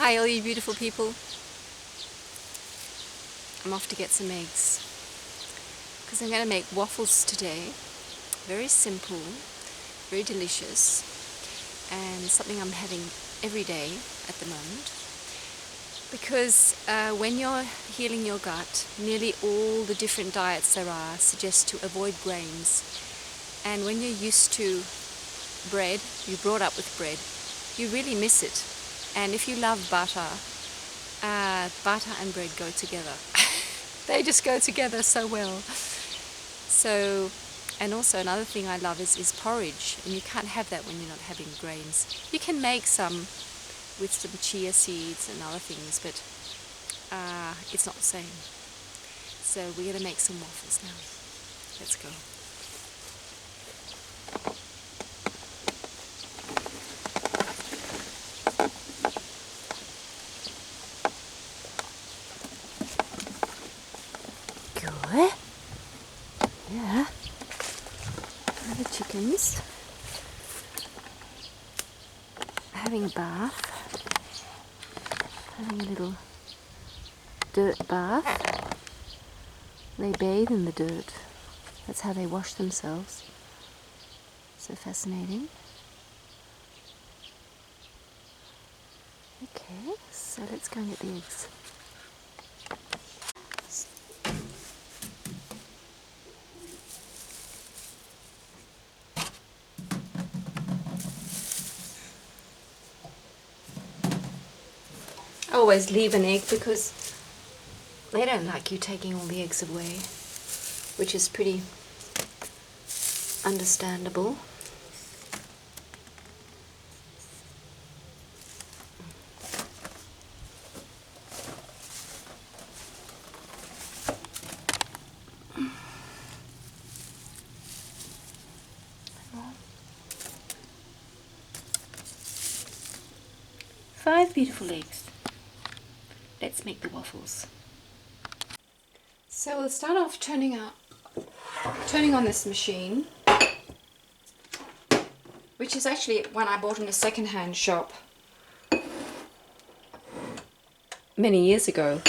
Hi all you beautiful people. I'm off to get some eggs because I'm going to make waffles today. Very simple, very delicious, and something I'm having every day at the moment. Because when you're healing your gut, nearly all the different diets there are suggest to avoid grains. And when you're used to bread, you're brought up with bread, you really miss it. And if you love butter, butter and bread go together. They just go together so well. So, and also another thing I love is porridge, and you can't have that when you're not having grains. You can make some with some chia seeds and other things, but it's not the same. So we're going to make some waffles now. Let's go. Good. Yeah. The chickens having a bath, having a little dirt bath. They bathe in the dirt. That's how they wash themselves. So fascinating. Okay, so let's go and get the eggs. I always leave an egg because they don't like you taking all the eggs away, which is pretty understandable. Five beautiful eggs. Let's make the waffles. So we'll start off turning on this machine, which is actually one I bought in a second-hand shop many years ago,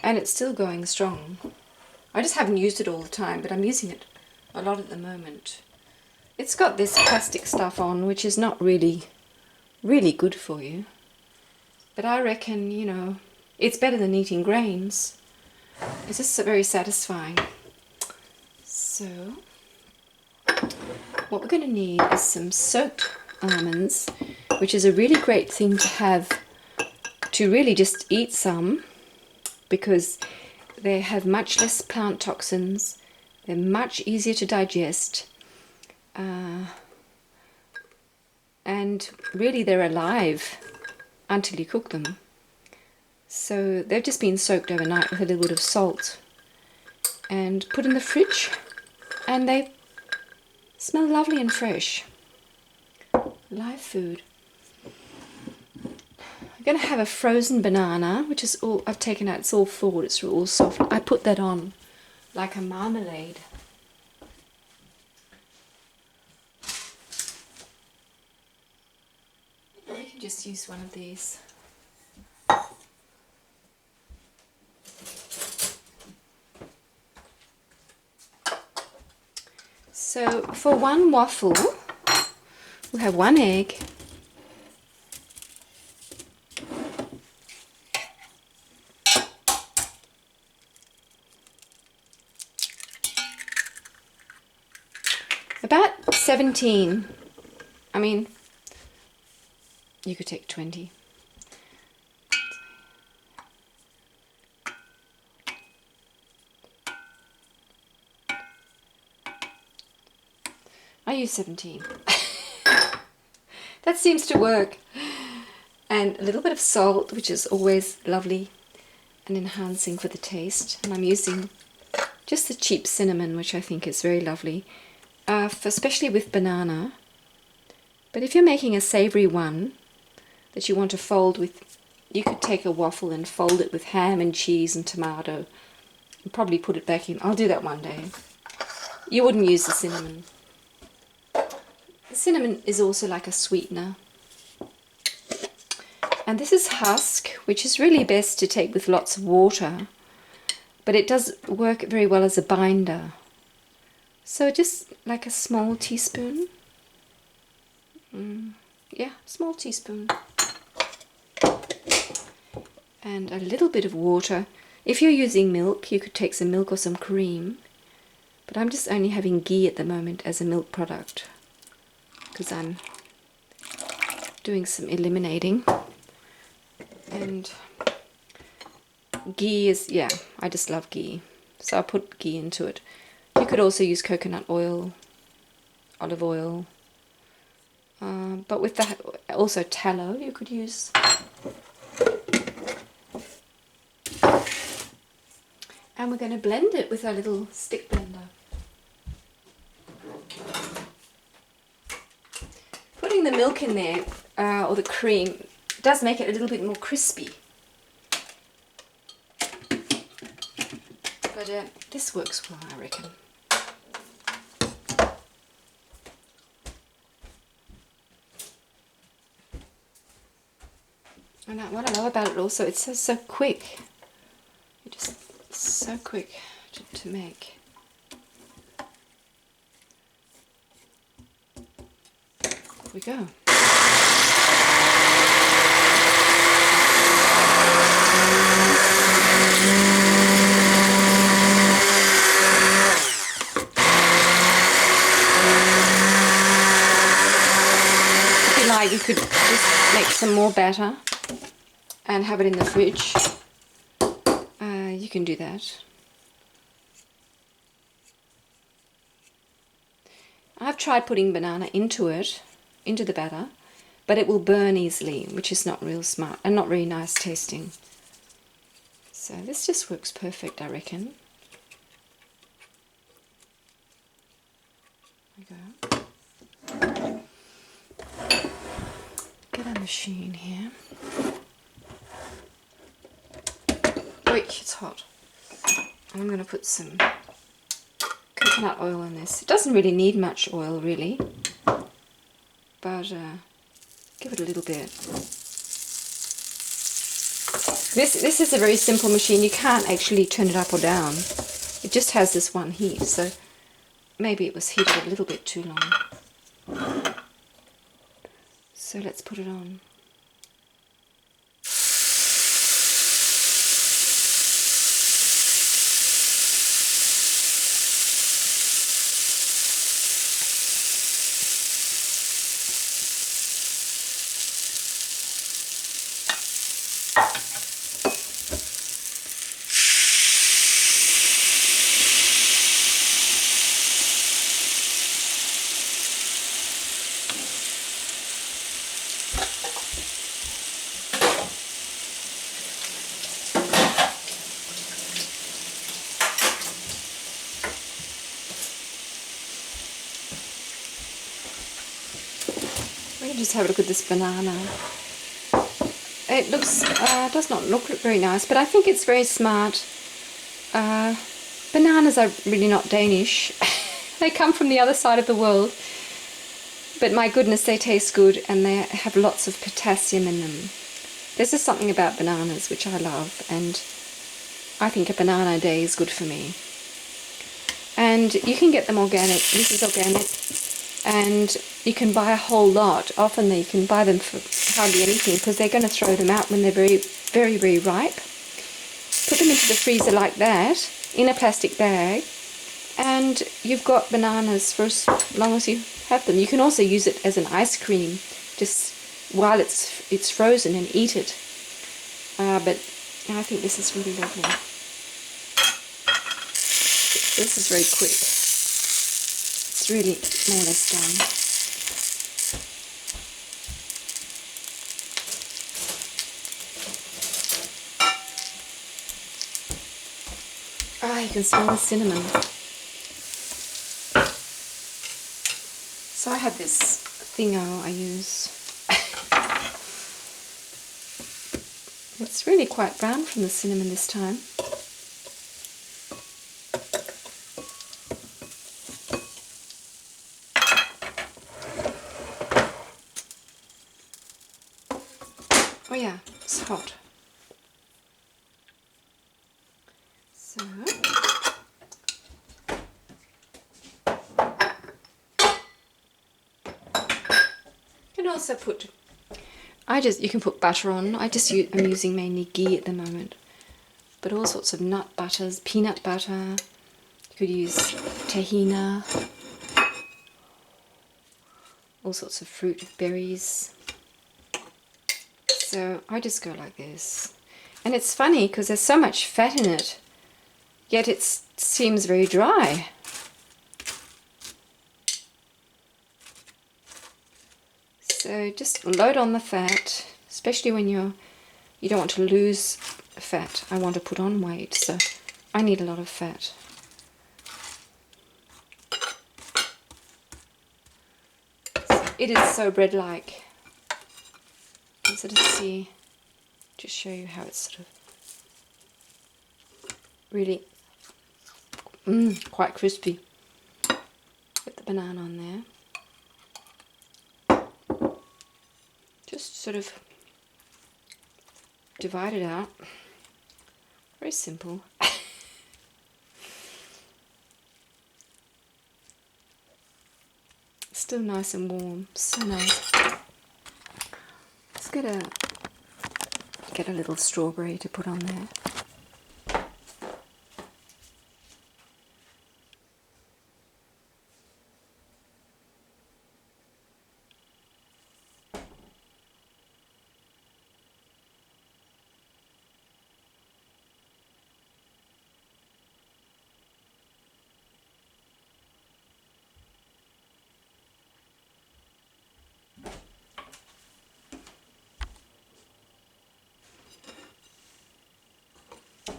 and it's still going strong. I just haven't used it all the time, but I'm using it a lot at the moment. It's got this plastic stuff on, which is not really good for you, but I reckon, you know, it's better than eating grains. It's just very satisfying. So what we're going to need is some soaked almonds, which is a really great thing to have, to really just eat some, because they have much less plant toxins, they're much easier to digest, and really they're alive until you cook them. So they've just been soaked overnight with a little bit of salt and put in the fridge, and they smell lovely and fresh. Live food. I'm going to have a frozen banana, which is all I've taken out. It's all thawed, it's all soft. I put that on like a marmalade. We can just use one of these. So for one waffle, we'll have one egg, about 17. I mean, you could take 20. I use 17. That seems to work. And a little bit of salt, which is always lovely and enhancing for the taste. And I'm using just the cheap cinnamon, which I think is very lovely, especially with banana. But if you're making a savoury one that you want to fold with, you could take a waffle and fold it with ham and cheese and tomato and probably put it back in. I'll do that one day. You wouldn't use the cinnamon. The cinnamon is also like a sweetener. And this is husk, which is really best to take with lots of water, but it does work very well as a binder. So just like a small teaspoon. Yeah, small teaspoon. And a little bit of water. If you're using milk, you could take some milk or some cream. But I'm just only having ghee at the moment as a milk product, because I'm doing some eliminating. And ghee is, yeah, I just love ghee. So I put ghee into it. You could also use coconut oil, olive oil. But with that, also tallow you could use. And we're going to blend it with our little stick blender. Putting the milk in there, or the cream, does make it a little bit more crispy. But this works well, I reckon. And what I love about it also, it's so quick. It's just so quick to make. Here we go. If you like, you could just make some more batter and have it in the fridge. You can do that. I've tried putting banana into the batter, but it will burn easily, which is not real smart and not really nice tasting. So this just works perfect, I reckon. There we go. Get a machine here. Wait, it's hot. I'm going to put some coconut oil in this. It doesn't really need much oil, really, but give it a little bit. This is a very simple machine. You can't actually turn it up or down. It just has this one heat, so maybe it was heated a little bit too long. So let's put it on. Just have a look at this banana. It looks does not look very nice, but I think it's very smart. Bananas are really not Danish. They come from the other side of the world, but my goodness, they taste good and they have lots of potassium in them. There's just something about bananas which I love, and I think a banana a day is good for me. And you can get them organic. This is organic. And you can buy a whole lot. Often you can buy them for hardly anything, because they're going to throw them out when they're very, very, very ripe. Put them into the freezer like that, in a plastic bag, and you've got bananas for as long as you have them. You can also use it as an ice cream, just while it's frozen, and eat it. But I think this is really lovely. This is very quick. It's really more or less done. Ah, you can smell the cinnamon. So I have this thingo I use. It's really quite brown from the cinnamon this time. Oh yeah, it's hot. So you can also put, you can put butter on. I'm using mainly ghee at the moment, but all sorts of nut butters, peanut butter. You could use tahina, all sorts of fruit, berries. So I just go like this. And it's funny because there's so much fat in it, yet it seems very dry. So just load on the fat, especially when you don't want to lose fat. I want to put on weight, so I need a lot of fat. So it is so bread-like. You can sort of see, just show you how it's sort of really quite crispy. Put the banana on there. Just sort of divide it out. Very simple. Still nice and warm. So nice. Let's get a little strawberry to put on there.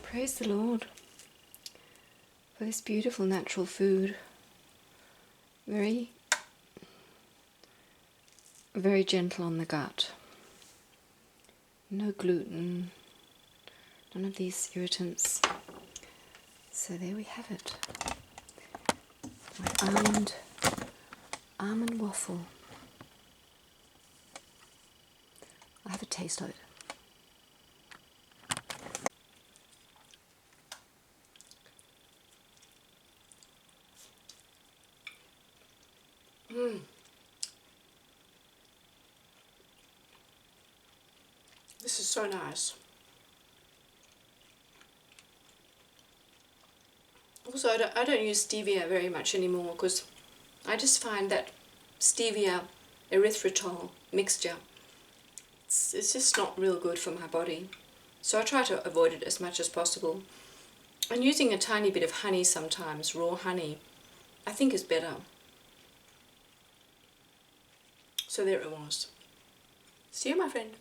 Praise the Lord for this beautiful natural food. Very, very gentle on the gut. No gluten, none of these irritants. So there we have it. My almond waffle. I'll have a taste of it. This is so nice. Also, I don't use stevia very much anymore because I just find that stevia erythritol mixture, it's just not real good for my body. So I try to avoid it as much as possible. And using a tiny bit of honey sometimes, raw honey, I think is better. So there it was. See you, my friend.